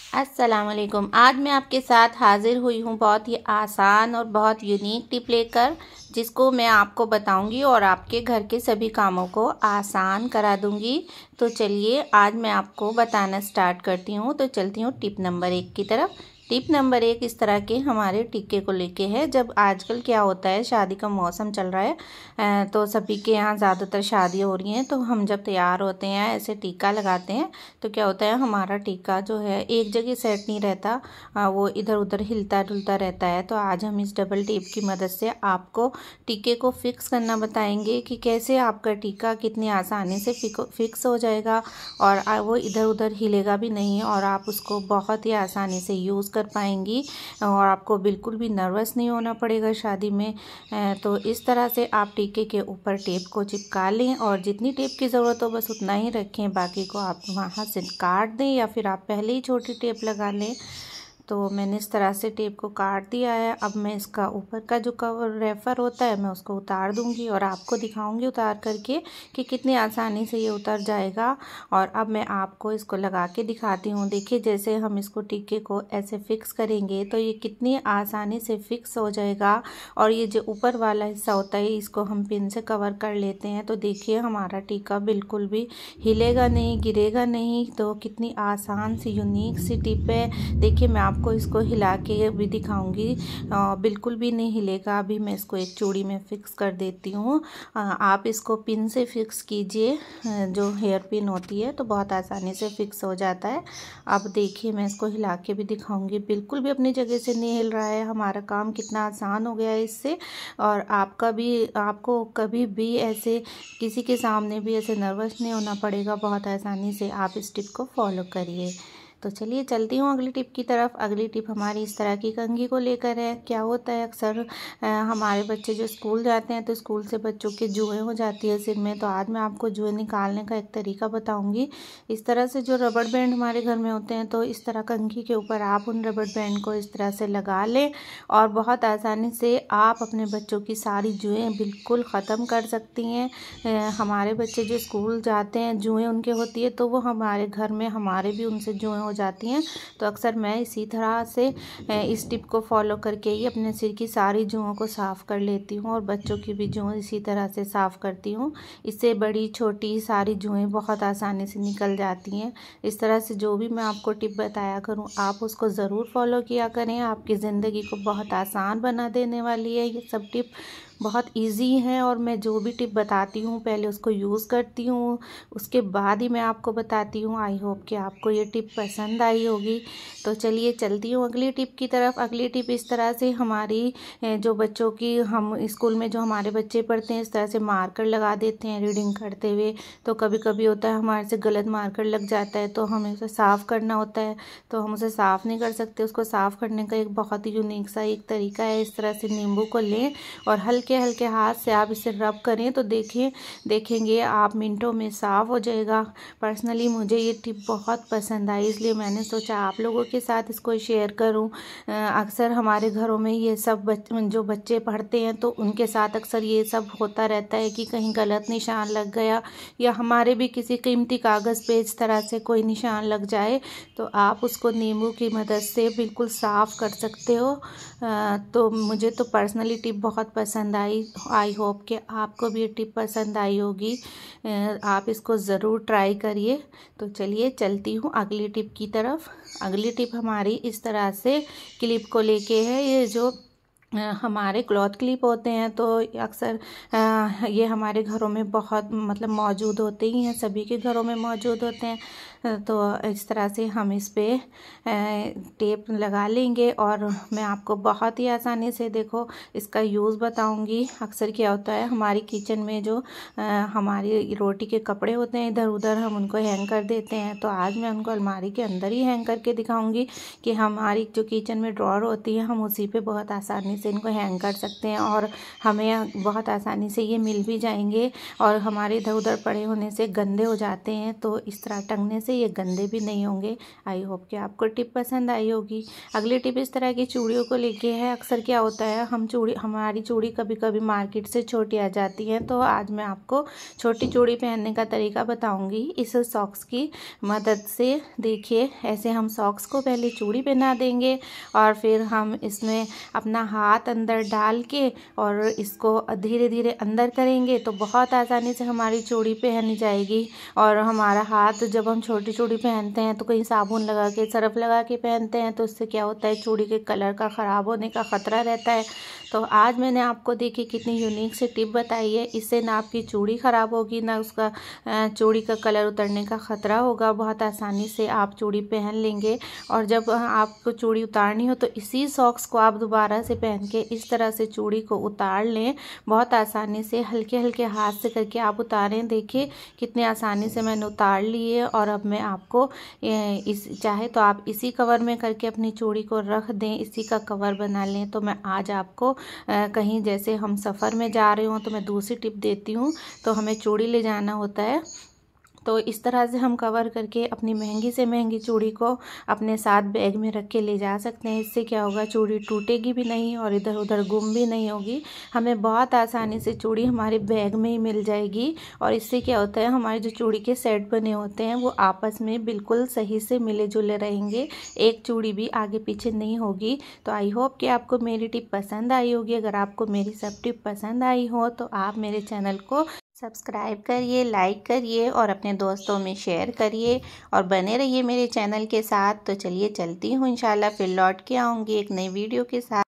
अस्सलामुअलैकुम। आज मैं आपके साथ हाज़िर हुई हूँ बहुत ही आसान और बहुत यूनिक टिप लेकर, जिसको मैं आपको बताऊंगी और आपके घर के सभी कामों को आसान करा दूंगी। तो चलिए आज मैं आपको बताना स्टार्ट करती हूँ। तो चलती हूँ टिप नंबर 1 की तरफ। टिप नंबर 1 इस तरह के हमारे टीके को लेके है। जब आजकल क्या होता है, शादी का मौसम चल रहा है, तो सभी के यहाँ ज़्यादातर शादी हो रही हैं। तो हम जब तैयार होते हैं, ऐसे टीका लगाते हैं, तो क्या होता है, हमारा टीका जो है एक जगह सेट नहीं रहता, वो इधर उधर हिलता डुलता रहता है। तो आज हम इस डबल टेप की मदद से आपको टीके को फिक्स करना बताएंगे कि कैसे आपका टीका कितनी आसानी से फिक्स हो जाएगा और वो इधर उधर हिलेगा भी नहीं और आप उसको बहुत ही आसानी से यूज़ कर पाएंगी और आपको बिल्कुल भी नर्वस नहीं होना पड़ेगा शादी में। तो इस तरह से आप टीके के ऊपर टेप को चिपका लें और जितनी टेप की ज़रूरत हो बस उतना ही रखें, बाकी को आप वहाँ से काट दें या फिर आप पहले ही छोटी टेप लगा लें। तो मैंने इस तरह से टेप को काट दिया है। अब मैं इसका ऊपर का जो कवर रेफर होता है मैं उसको उतार दूंगी और आपको दिखाऊंगी उतार करके कि कितनी आसानी से ये उतर जाएगा। और अब मैं आपको इसको लगा के दिखाती हूँ। देखिए जैसे हम इसको टीके को ऐसे फिक्स करेंगे तो ये कितनी आसानी से फिक्स हो जाएगा। और ये जो ऊपर वाला हिस्सा होता है इसको हम पिन से कवर कर लेते हैं। तो देखिए हमारा टीका बिल्कुल भी हिलेगा नहीं, गिरेगा नहीं। तो कितनी आसान सी यूनिक सी टिप है। देखिए मैं आपको इसको हिला के भी दिखाऊंगी, बिल्कुल भी नहीं हिलेगा। अभी मैं इसको एक चूड़ी में फिक्स कर देती हूँ। आप इसको पिन से फिक्स कीजिए, जो हेयर पिन होती है, तो बहुत आसानी से फिक्स हो जाता है। अब देखिए मैं इसको हिला के भी दिखाऊंगी, बिल्कुल भी अपनी जगह से नहीं हिल रहा है। हमारा काम कितना आसान हो गया है इससे। और आपको कभी भी ऐसे किसी के सामने भी ऐसे नर्वस नहीं होना पड़ेगा। बहुत आसानी से आप इस टिप को फॉलो करिए। तो चलिए चलती हूँ अगली टिप की तरफ। अगली टिप हमारी इस तरह की कंघी को लेकर है। क्या होता है, अक्सर हमारे बच्चे जो स्कूल जाते हैं तो स्कूल से बच्चों के जुएँ हो जाती है सिर में। तो आज मैं आपको जुएँ निकालने का एक तरीका बताऊँगी। इस तरह से जो रबड़ बैंड हमारे घर में होते हैं, तो इस तरह कंघी के ऊपर आप उन रबड़ बैंड को इस तरह से लगा लें और बहुत आसानी से आप अपने बच्चों की सारी जुएँ बिल्कुल ख़त्म कर सकती हैं। हमारे बच्चे जो स्कूल जाते हैं, जुएँ उनके होती है, तो वो हमारे घर में हमारे भी उनसे जुएँ हो जाती हैं। तो अक्सर मैं इसी तरह से इस टिप को फॉलो करके ही अपने सिर की सारी जुओं को साफ़ कर लेती हूँ और बच्चों की भी जुएँ इसी तरह से साफ़ करती हूँ। इससे बड़ी छोटी सारी जुएँ बहुत आसानी से निकल जाती हैं। इस तरह से जो भी मैं आपको टिप बताया करूँ आप उसको ज़रूर फॉलो किया करें। आपकी ज़िंदगी को बहुत आसान बना देने वाली है ये सब टिप। बहुत इजी है और मैं जो भी टिप बताती हूँ पहले उसको यूज़ करती हूँ, उसके बाद ही मैं आपको बताती हूँ। आई होप कि आपको ये टिप पसंद आई होगी। तो चलिए चलती हूँ अगली टिप की तरफ। अगली टिप इस तरह से हमारी जो बच्चों की, हम स्कूल में जो हमारे बच्चे पढ़ते हैं इस तरह से मार्कर लगा देते हैं रीडिंग करते हुए। तो कभी कभी होता है हमारे से गलत मार्कर लग जाता है, तो हमें उसे साफ़ करना होता है, तो हम उसे साफ़ नहीं कर सकते। उसको साफ़ करने का एक बहुत ही यूनिक सा एक तरीका है। इस तरह से नींबू को लें और हल्के हल्के हाथ से आप इसे रब करें तो देखेंगे आप मिनटों में साफ़ हो जाएगा। पर्सनली मुझे ये टिप बहुत पसंद आई, इसलिए मैंने सोचा आप लोगों के साथ इसको शेयर करूं। अक्सर हमारे घरों में ये सब जो बच्चे पढ़ते हैं तो उनके साथ अक्सर ये सब होता रहता है कि कहीं गलत निशान लग गया या हमारे भी किसी कीमती कागज़ पे इस तरह से कोई निशान लग जाए, तो आप उसको नींबू की मदद से बिल्कुल साफ़ कर सकते हो। तो मुझे तो पर्सनली टिप बहुत पसंद आई होप कि आपको भी ये टिप पसंद आई होगी। आप इसको ज़रूर ट्राई करिए। तो चलिए चलती हूँ अगली टिप की तरफ। अगली टिप हमारी इस तरह से क्लिप को लेके है। ये जो हमारे क्लॉथ क्लिप होते हैं तो अक्सर ये हमारे घरों में बहुत मतलब मौजूद होते ही हैं, सभी के घरों में मौजूद होते हैं। तो इस तरह से हम इस पे टेप लगा लेंगे और मैं आपको बहुत ही आसानी से देखो इसका यूज़ बताऊंगी। अक्सर क्या होता है हमारी किचन में जो हमारी रोटी के कपड़े होते हैं इधर उधर हम उनको हैंग कर देते हैं, तो आज मैं उनको अलमारी के अंदर ही हैंग करके दिखाऊंगी कि हमारी जो किचन में ड्रॉअर होती है हम उसी पे बहुत आसानी से इनको हैंग कर सकते हैं और हमें बहुत आसानी से ये मिल भी जाएंगे और हमारे इधर उधर पड़े होने से गंदे हो जाते हैं। तो इस तरह टंगने से ये गंदे भी नहीं होंगे। आई होप कि आपको टिप पसंद आई होगी। अगली टिप इस तरह की चूड़ियों को लेके है। अक्सर क्या होता है, हमारी चूड़ी कभी कभी मार्केट से छोटी आ जाती है, तो आज मैं आपको छोटी चूड़ी पहनने का तरीका बताऊंगी इस सॉक्स की मदद से। देखिए, ऐसे हम सॉक्स को पहले चूड़ी पहना देंगे और फिर हम इसमें अपना हाथ अंदर डाल के और इसको धीरे धीरे अंदर करेंगे तो बहुत आसानी से हमारी चूड़ी पहनी जाएगी। और हमारा हाथ, जब हम छोटी चूड़ी पहनते हैं तो कहीं साबुन लगा के, सरफ लगा के पहनते हैं, तो इससे क्या होता है, चूड़ी के कलर का ख़राब होने का ख़तरा रहता है। तो आज मैंने आपको देखिए कितनी यूनिक से टिप बताई है। इससे ना आपकी चूड़ी ख़राब होगी, ना उसका चूड़ी का कलर उतरने का ख़तरा होगा। बहुत आसानी से आप चूड़ी पहन लेंगे। और जब आपको चूड़ी उतारनी हो तो इसी सॉक्स को आप दोबारा से पहन के इस तरह से चूड़ी को उतार लें। बहुत आसानी से हल्के हल्के हाथ से करके आप उतारें। देखिए कितनी आसानी से मैंने उतार ली है। और अब मैं आपको चाहे तो आप इसी कवर में करके अपनी चूड़ी को रख दें, इसी का कवर बना लें। तो मैं आज आपको कहीं जैसे हम सफ़र में जा रहे हों तो मैं दूसरी टिप देती हूँ। तो हमें चूड़ी ले जाना होता है, तो इस तरह से हम कवर करके अपनी महंगी से महंगी चूड़ी को अपने साथ बैग में रख के ले जा सकते हैं। इससे क्या होगा, चूड़ी टूटेगी भी नहीं और इधर उधर गुम भी नहीं होगी। हमें बहुत आसानी से चूड़ी हमारे बैग में ही मिल जाएगी। और इससे क्या होता है, हमारे जो चूड़ी के सेट बने होते हैं वो आपस में बिल्कुल सही से मिले जुले रहेंगे, एक चूड़ी भी आगे पीछे नहीं होगी। तो आई होप कि आपको मेरी टिप पसंद आई होगी। अगर आपको मेरी सब टिप पसंद आई हो तो आप मेरे चैनल को सब्सक्राइब करिए, लाइक करिए और अपने दोस्तों में शेयर करिए और बने रहिए मेरे चैनल के साथ। तो चलिए चलती हूँ, इंशाल्लाह फिर लौट के आऊँगी एक नई वीडियो के साथ।